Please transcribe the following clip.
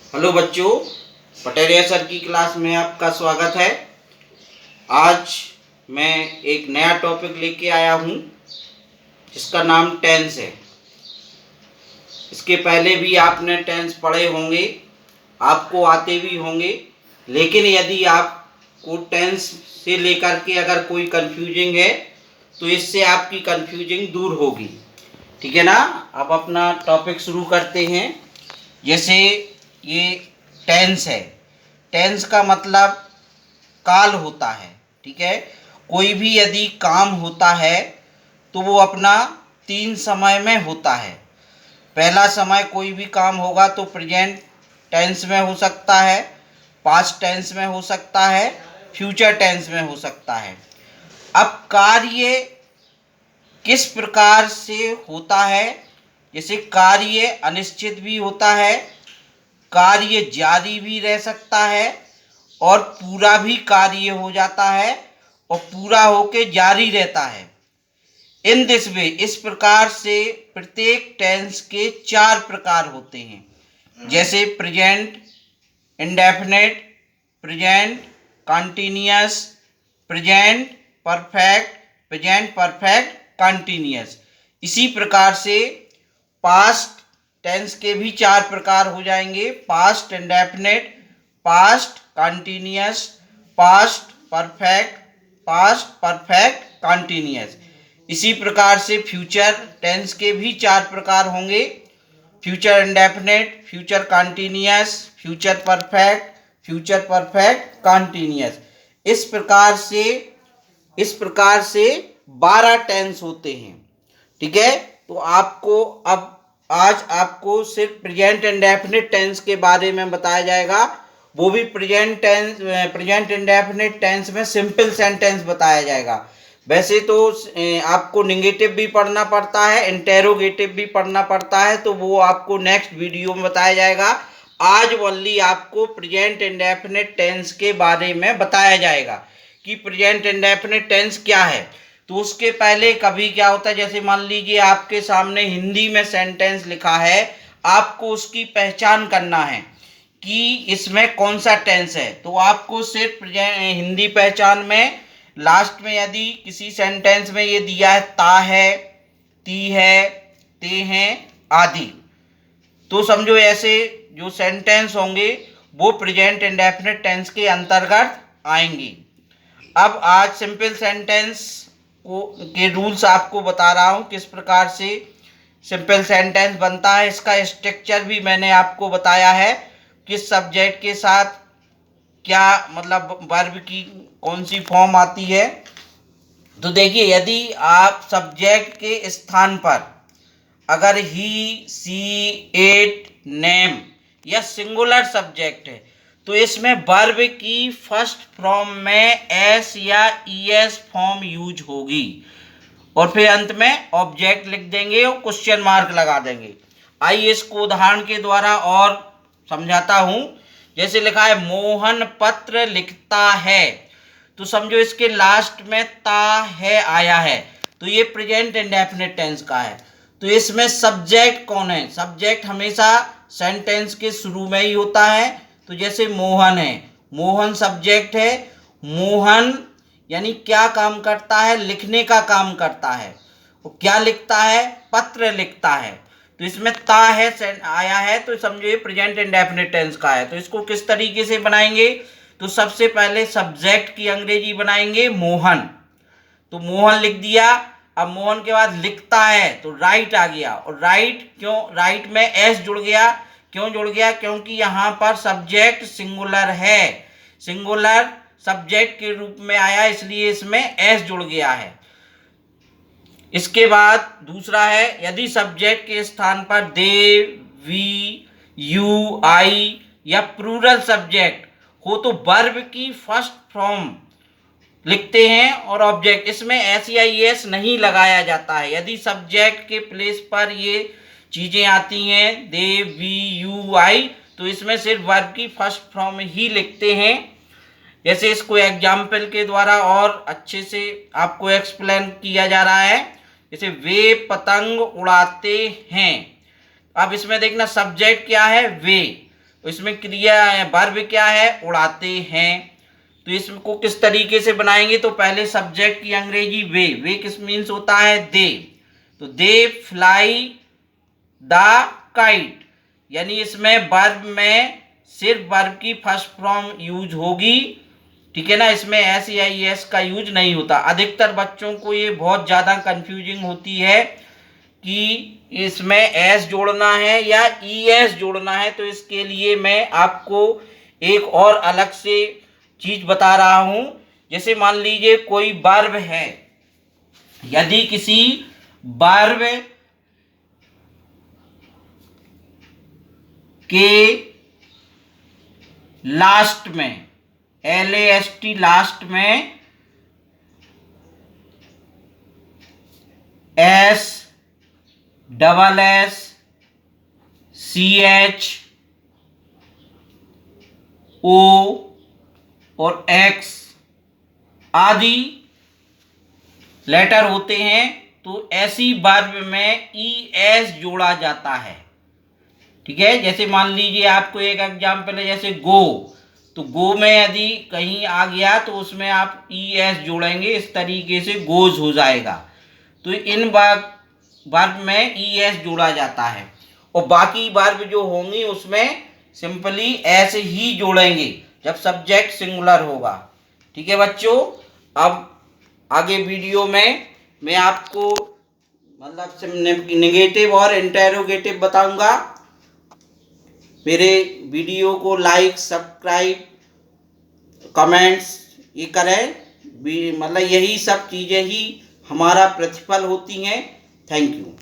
Hello बच्चों, Pateriya sir की class में आपका स्वागत है। आज मैं एक नया टॉपिक लेके आया हूँ जिसका नाम टेंस है। इसके पहले भी आपने टेंस पढ़े होंगे, आपको आते भी होंगे, लेकिन यदि आपको टेंस से लेकर के अगर कोई कंफ्यूजिंग है तो इससे आपकी कंफ्यूजिंग दूर होगी। ठीक है ना। अब अपना टॉपिक शुरू करते हैं। जैसे ये टेंस है, टेंस का मतलब काल होता है। ठीक है। कोई भी यदि काम होता है तो वो अपना 3 समय में होता है। पहला समय कोई भी काम होगा तो प्रेजेंट टेंस में हो सकता है, पास्ट टेंस में हो सकता है, फ्यूचर टेंस में हो सकता है। अब कार्य किस प्रकार से होता है, जैसे कार्य अनिश्चित भी होता है, कार्य जारी भी रह सकता है और पूरा भी कार्य हो जाता है और पूरा होके जारी रहता है। इन दिस वे, इस प्रकार से प्रत्येक टेंस के 4 प्रकार होते हैं। जैसे present indefinite, present continuous, present perfect, present perfect continuous. इसी प्रकार से पास्ट टेंस के भी 4 प्रकार हो जाएंगे। Past indefinite, past continuous, past perfect, past perfect continuous. इसी प्रकार से फ्यूचर टेंस के भी 4 प्रकार होंगे। Future indefinite, future continuous, future perfect, future perfect continuous. इस प्रकार से 12 टेंस होते हैं। ठीक है। तो आपको अब आज आपको सिर्फ प्रेजेंट इंडेफिनिट टेंस के बारे में बताया जाएगा। वो भी प्रेजेंट इंडेफिनिट टेंस में सिंपल सेंटेंस बताया जाएगा। वैसे तो आपको निगेटिव भी पढ़ना पड़ता है, इंटेरोगेटिव भी पढ़ना पड़ता है, तो वो आपको नेक्स्ट वीडियो में बताया जाएगा। आज ओनली आपको प्रेजेंट इंडेफिनिट टेंस के बारे में बताया जाएगा कि प्रेजेंट इंडेफिनिट टेंस क्या है। तो उसके पहले कभी क्या होता है, जैसे मान लीजिए आपके सामने हिंदी में सेंटेंस लिखा है, आपको उसकी पहचान करना है कि इसमें कौन सा टेंस है। तो आपको सिर्फ हिंदी पहचान में लास्ट में यदि किसी सेंटेंस में ये दिया है ता है, ती है, ते हैं आदि, तो समझो ऐसे जो सेंटेंस होंगे वो प्रेजेंट इंडेफिनिट टेंस के अंतर्गत आएंगे। अब आज सिंपल सेंटेंस के रूल्स आपको बता रहा हूँ, किस प्रकार से सिंपल सेंटेंस बनता है। इसका स्ट्रक्चर भी मैंने आपको बताया है, किस सब्जेक्ट के साथ क्या मतलब वर्ब की कौन सी फॉर्म आती है। तो देखिए, यदि आप सब्जेक्ट के स्थान पर अगर ही, सी, इट, नेम या सिंगुलर सब्जेक्ट है तो इसमें वर्ब की फर्स्ट फॉर्म में एस या ईएस फॉर्म यूज होगी और फिर अंत में ऑब्जेक्ट लिख देंगे और क्वेश्चन मार्क लगा देंगे। आइए इसको उदाहरण के द्वारा और समझाता हूं। जैसे लिखा है मोहन पत्र लिखता है, तो समझो इसके लास्ट में ता है आया है, तो ये प्रेजेंट इंडेफिनिट टेंस का है। तो इसमें सब्जेक्ट कौन है, सब्जेक्ट हमेशा सेंटेंस के शुरू में ही होता है। तो जैसे मोहन है, मोहन सब्जेक्ट है। मोहन यानी क्या काम करता है, लिखने का काम करता है। वो क्या लिखता है, पत्र लिखता है। तो इसमें ता है आया है, तो समझो ये प्रेजेंट इंडेफिनिट टेंस का है। तो इसको किस तरीके से बनाएंगे, तो सबसे पहले सब्जेक्ट की अंग्रेजी बनाएंगे मोहन। तो मोहन लिख दिया। अब मोहन के बाद लिखता है तो राइट आ गया, और राइट क्यों, राइट में एस जुड़ गया। क्यों जुड़ गया, क्योंकि यहाँ पर सब्जेक्ट सिंगुलर है, सिंगुलर सब्जेक्ट के रूप में आया, इसलिए इसमें एस जुड़ गया है। इसके बाद दूसरा है, यदि सब्जेक्ट के स्थान पर दे, वी, यू, आई या प्लूरल सब्जेक्ट हो तो वर्ब की फर्स्ट फॉर्म लिखते हैं और ऑब्जेक्ट, इसमें एस या एस नहीं लगाया जाता है। यदि सब्जेक्ट के प्लेस पर ये चीज़ें आती हैं दे, वी, यू, आई, तो इसमें सिर्फ वर्ब की फर्स्ट फॉर्म ही लिखते हैं। जैसे इसको एग्जाम्पल के द्वारा और अच्छे से आपको एक्सप्लेन किया जा रहा है। जैसे वे पतंग उड़ाते हैं। अब इसमें देखना सब्जेक्ट क्या है, वे, इसमें क्रिया वर्ब क्या है, उड़ाते हैं। तो इसको किस तरीके से बनाएंगे, तो पहले सब्जेक्ट की अंग्रेजी वे किस मीन्स होता है, दे। तो दे फ्लाई द काइट, यानी इसमें वर्ब में सिर्फ वर्ब की फर्स्ट फॉर्म यूज होगी, ठीक है ना, इसमें एस या एस का यूज नहीं होता। अधिकतर बच्चों को ये बहुत ज़्यादा कंफ्यूजिंग होती है कि इसमें एस जोड़ना है या ई एस जोड़ना है। तो इसके लिए मैं आपको एक और अलग से चीज बता रहा हूं। जैसे मान लीजिए कोई वर्ब है, यदि किसी वर्ब के लास्ट में LAST लास्ट में S double S CH O और X आदि लेटर होते हैं, तो ऐसी वर्ब में ES जोड़ा जाता है, ठीक है। जैसे मान लीजिए आपको एक एग्जाम्पल है, जैसे गो, तो गो में यदि कहीं आ गया तो उसमें आप ES जोड़ेंगे, इस तरीके से गोज हो जाएगा। तो इन वर्ब में ES जोड़ा जाता है, और बाकी वर्ब जो होंगी उसमें सिंपली एस ही जोड़ेंगे जब सब्जेक्ट सिंगुलर होगा, ठीक है बच्चों। अब आगे वीडियो में मैं आपको मतलब नेगेटिव और इंटेरोगेटिव बताऊंगा। मेरे वीडियो को लाइक, सब्सक्राइब, कमेंट्स ये करें, मतलब यही सब चीज़ें ही हमारा प्रतिफल होती हैं। Thank you.